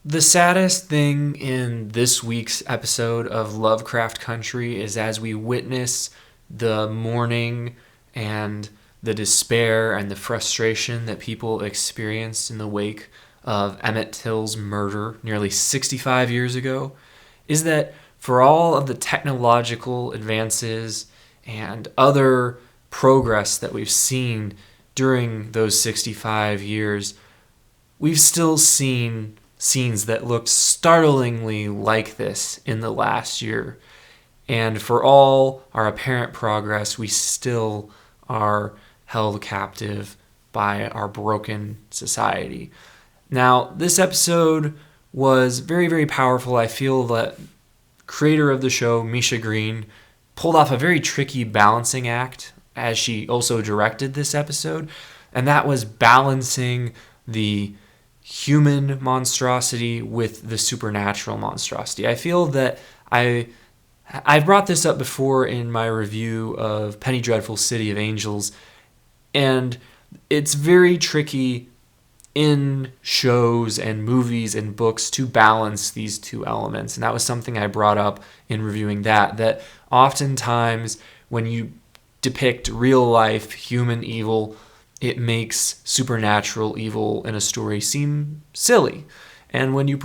The saddest thing in this week's episode of Lovecraft Country is as we witness the mourning and the despair and the frustration that people experienced in the wake of Emmett Till's murder nearly 65 years ago, is that for all of the technological advances and other progress that we've seen during those 65 years, we've still seen scenes that looked startlingly like this in the last year. And for all our apparent progress, we still are held captive by our broken society. Now, this episode was very, very powerful. I feel that creator of the show, Misha Green, pulled off a very tricky balancing act as she also directed this episode, and that was balancing the human monstrosity with the supernatural monstrosity. I feel that I've brought this up before in my review of Penny Dreadful City of Angels, and it's very tricky in shows and movies and books to balance these two elements. And that was something I brought up in reviewing that oftentimes when you depict real life human evil, it makes supernatural evil in a story seem silly. And when you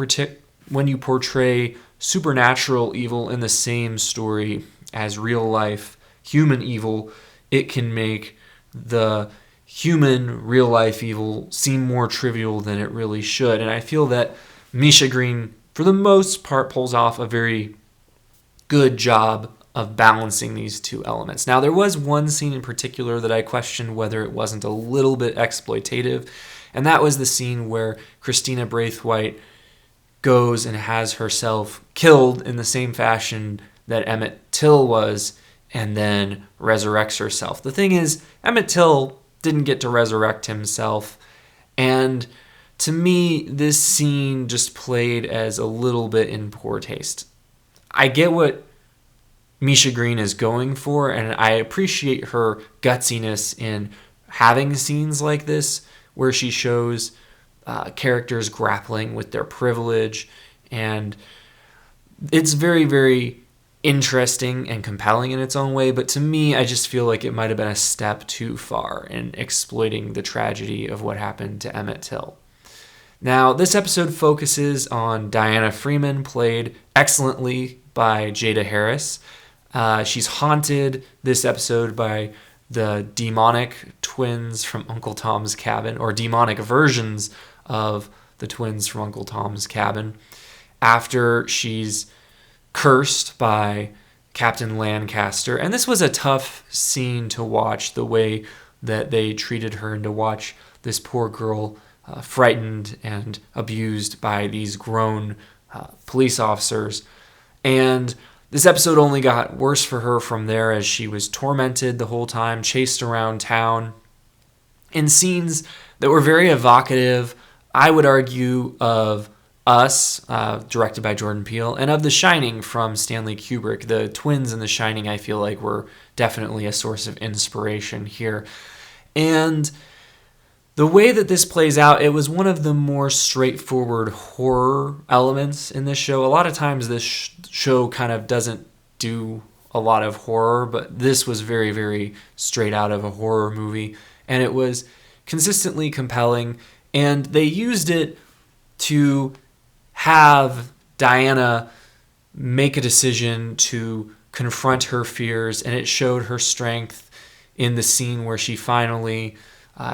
portray supernatural evil in the same story as real life human evil, it can make the human real life evil seem more trivial than it really should. And I feel that Misha Green, for the most part, pulls off a very good job of balancing these two elements. Now, there was one scene in particular that I questioned whether it wasn't a little bit exploitative, and that was the scene where Christina Braithwaite goes and has herself killed in the same fashion that Emmett Till was, and then resurrects herself. The thing is, Emmett Till didn't get to resurrect himself, and to me, this scene just played as a little bit in poor taste. I get what Misha Green is going for, and I appreciate her gutsiness in having scenes like this where she shows characters grappling with their privilege, and it's very, very interesting and compelling in its own way, but to me, I just feel like it might have been a step too far in exploiting the tragedy of what happened to Emmett Till. Now, this episode focuses on Diana Freeman, played excellently by Jada Harris. She's haunted this episode by the demonic twins from Uncle Tom's Cabin, or demonic versions of the twins from Uncle Tom's Cabin, after she's cursed by Captain Lancaster. And this was a tough scene to watch, the way that they treated her, and to watch this poor girl frightened and abused by these grown police officers. And this episode only got worse for her from there, as she was tormented the whole time, chased around town in scenes that were very evocative, I would argue, of Us, directed by Jordan Peele, and of The Shining from Stanley Kubrick. The twins in The Shining, I feel like, were definitely a source of inspiration here. And the way that this plays out, it was one of the more straightforward horror elements in this show. A lot of times this show kind of doesn't do a lot of horror, but this was very, very straight out of a horror movie, and it was consistently compelling, and they used it to have Diana make a decision to confront her fears, and it showed her strength in the scene where she finally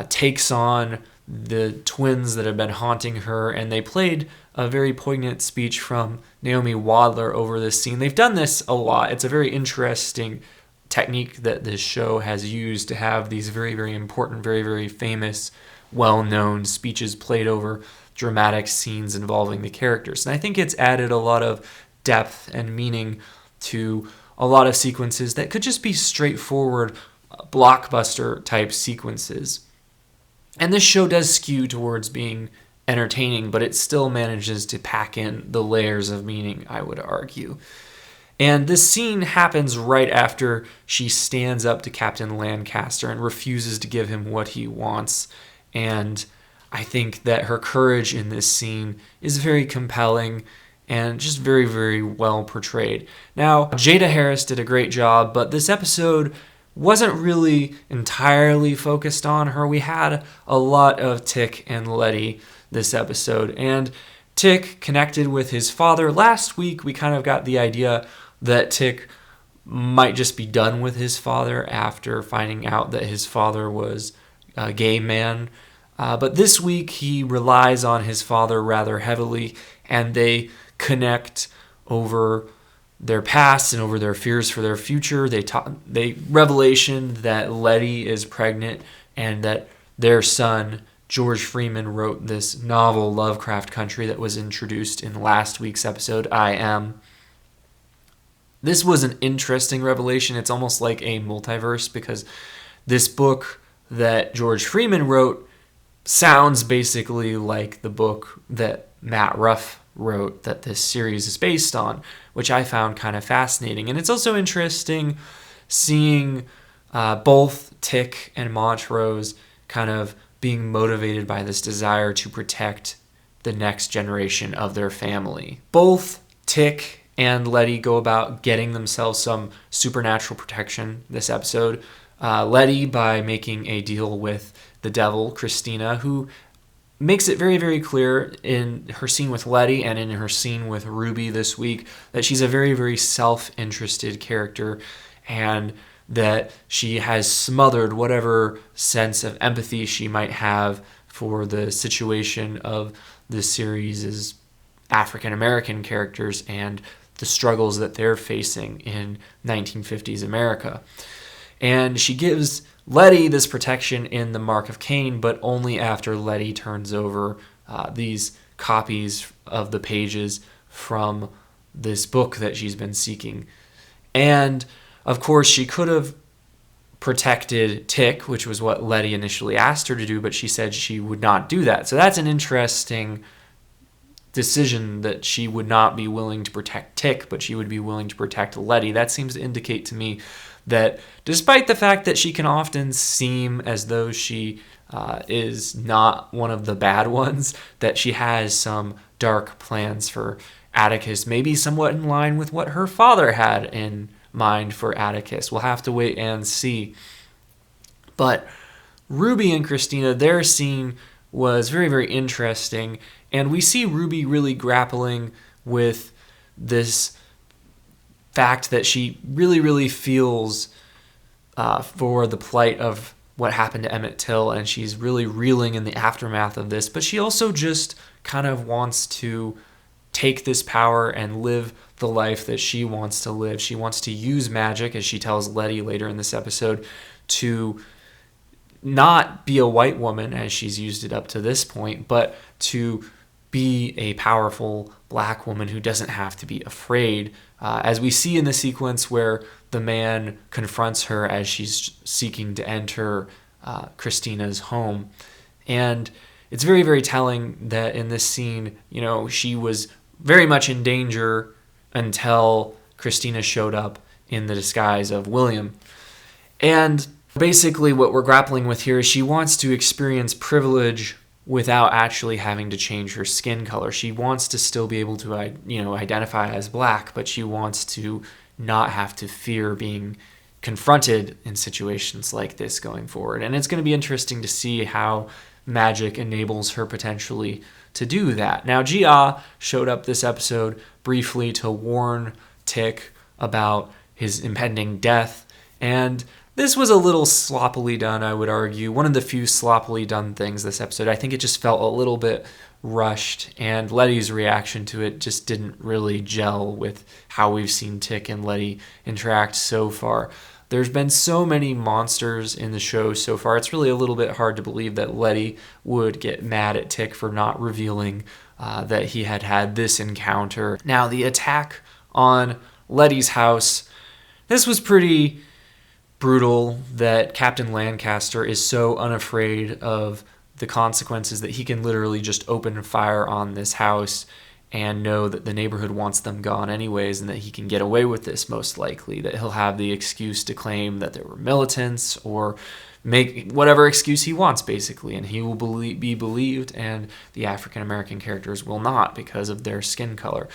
takes on the twins that have been haunting her, and they played a very poignant speech from Naomi Wadler over this scene. They've done this a lot. It's a very interesting technique that this show has used to have these very, very important, very, very famous, well-known speeches played over dramatic scenes involving the characters. And I think it's added a lot of depth and meaning to a lot of sequences that could just be straightforward blockbuster type sequences. And this show does skew towards being entertaining, but it still manages to pack in the layers of meaning, I would argue. And this scene happens right after she stands up to Captain Lancaster and refuses to give him what he wants. And I think that her courage in this scene is very compelling and just very, very well portrayed. Now, Jada Harris did a great job, but this episode wasn't really entirely focused on her. We had a lot of Tick and Letty this episode, and Tick connected with his father. Last week, we kind of got the idea that Tick might just be done with his father after finding out that his father was a gay man. But this week, he relies on his father rather heavily, and they connect over their past and over their fears for their future. They revelation that Letty is pregnant and that their son, George Freeman, wrote this novel, Lovecraft Country, that was introduced in last week's episode, I Am. This was an interesting revelation. It's almost like a multiverse, because this book that George Freeman wrote sounds basically like the book that Matt Ruff wrote that this series is based on, which I found kind of fascinating. And it's also interesting seeing both Tick and Montrose kind of being motivated by this desire to protect the next generation of their family. Both Tick and Letty go about getting themselves some supernatural protection this episode. Letty by making a deal with the devil, Christina, who makes it very, very clear in her scene with Letty and in her scene with Ruby this week that she's a very, very self-interested character, and that she has smothered whatever sense of empathy she might have for the situation of the series' African-American characters and the struggles that they're facing in 1950s America. And she gives Letty this protection in the Mark of Cain, but only after Letty turns over these copies of the pages from this book that she's been seeking. And, of course, she could have protected Tick, which was what Letty initially asked her to do, but she said she would not do that. So that's an interesting decision, that she would not be willing to protect Tick, but she would be willing to protect Letty. That seems to indicate to me that despite the fact that she can often seem as though she is not one of the bad ones, that she has some dark plans for Atticus, maybe somewhat in line with what her father had in mind for Atticus. We'll have to wait and see. But Ruby and Christina, their scene was very, very interesting, and we see Ruby really grappling with this fact that she really, really feels for the plight of what happened to Emmett Till, and she's really reeling in the aftermath of this, but she also just kind of wants to take this power and live the life that she wants to live. She wants to use magic, as she tells Letty later in this episode, to not be a white woman, as she's used it up to this point, but to be a powerful black woman who doesn't have to be afraid, as we see in the sequence where the man confronts her as she's seeking to enter Christina's home. And it's very, very telling that in this scene, she was very much in danger until Christina showed up in the disguise of William. And basically what we're grappling with here is she wants to experience privilege without actually having to change her skin color. She wants to still be able to, identify as black, but she wants to not have to fear being confronted in situations like this going forward. And it's going to be interesting to see how magic enables her potentially to do that. Now, Gia showed up this episode briefly to warn Tick about his impending death, and this was a little sloppily done, I would argue. One of the few sloppily done things this episode. I think it just felt a little bit rushed, and Letty's reaction to it just didn't really gel with how we've seen Tick and Letty interact so far. There's been so many monsters in the show so far, it's really a little bit hard to believe that Letty would get mad at Tick for not revealing that he had had this encounter. Now, the attack on Letty's house, this was pretty brutal, that Captain Lancaster is so unafraid of the consequences that he can literally just open fire on this house and know that the neighborhood wants them gone anyways, and that he can get away with this most likely, that he'll have the excuse to claim that there were militants or make whatever excuse he wants, basically, and he will be believed, and the African American characters will not because of their skin color.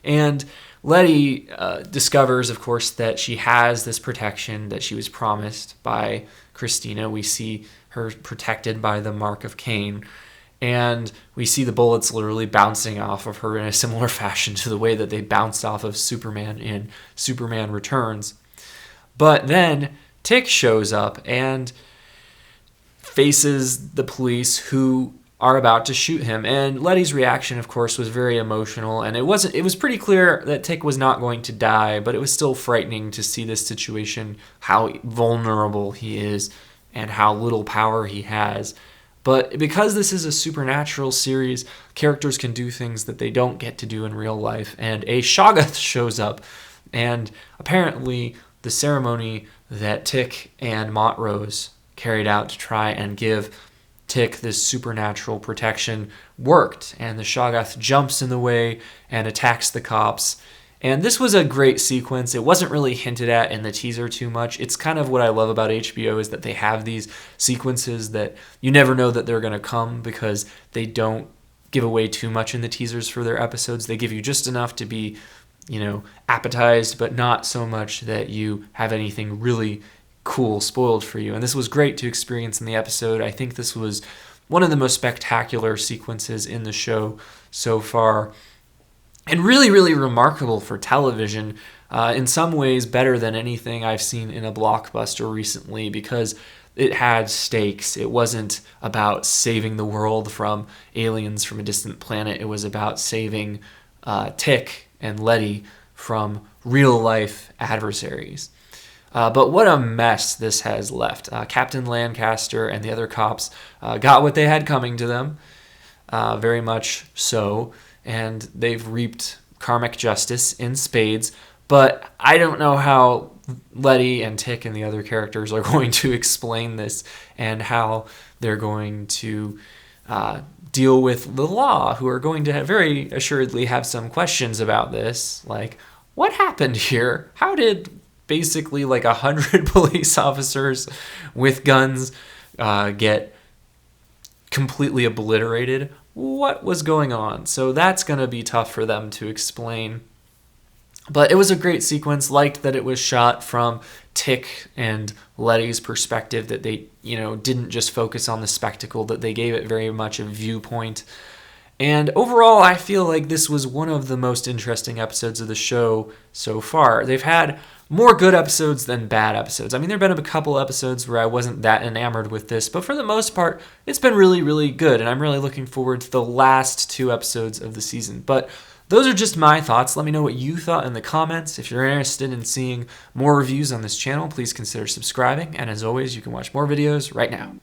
And Letty discovers, of course, that she has this protection that she was promised by Christina. We see her protected by the mark of Cain, and we see the bullets literally bouncing off of her in a similar fashion to the way that they bounced off of Superman in Superman Returns. But then Tick shows up and faces the police, who are about to shoot him. And Letty's reaction, of course, was very emotional, and it was pretty clear that Tick was not going to die, but it was still frightening to see this situation, how vulnerable he is and how little power he has. But because this is a supernatural series, characters can do things that they don't get to do in real life, and a Shoggoth shows up, and apparently the ceremony that Tick and Montrose carried out to try and give Tick this supernatural protection worked, and the Shoggoth jumps in the way and attacks the cops. And this was a great sequence. It wasn't really hinted at in the teaser too much. It's kind of what I love about HBO, is that they have these sequences that you never know that they're going to come, because they don't give away too much in the teasers for their episodes. They give you just enough to be, appetized, but not so much that you have anything really cool spoiled for you. And this was great to experience in the episode. I think this was one of the most spectacular sequences in the show so far, and really, really remarkable for television. In some ways better than anything I've seen in a blockbuster recently, because it had stakes. It wasn't about saving the world from aliens from a distant planet. It was about saving Tick and Letty from real life adversaries. But what a mess this has left. Captain Lancaster and the other cops got what they had coming to them, very much so, and they've reaped karmic justice in spades. But I don't know how Letty and Tick and the other characters are going to explain this, and how they're going to deal with the law, who are going to very assuredly have some questions about this. Like, what happened here? How did basically 100 police officers with guns get completely obliterated? What was going on? So that's going to be tough for them to explain. But it was a great sequence. Liked that it was shot from Tick and Letty's perspective, that they, didn't just focus on the spectacle, that they gave it very much a viewpoint. And overall, I feel like this was one of the most interesting episodes of the show so far. They've had more good episodes than bad episodes. I mean, there have been a couple episodes where I wasn't that enamored with this, but for the most part, it's been really, really good, and I'm really looking forward to the last 2 episodes of the season. But those are just my thoughts. Let me know what you thought in the comments. If you're interested in seeing more reviews on this channel, please consider subscribing, and as always, you can watch more videos right now.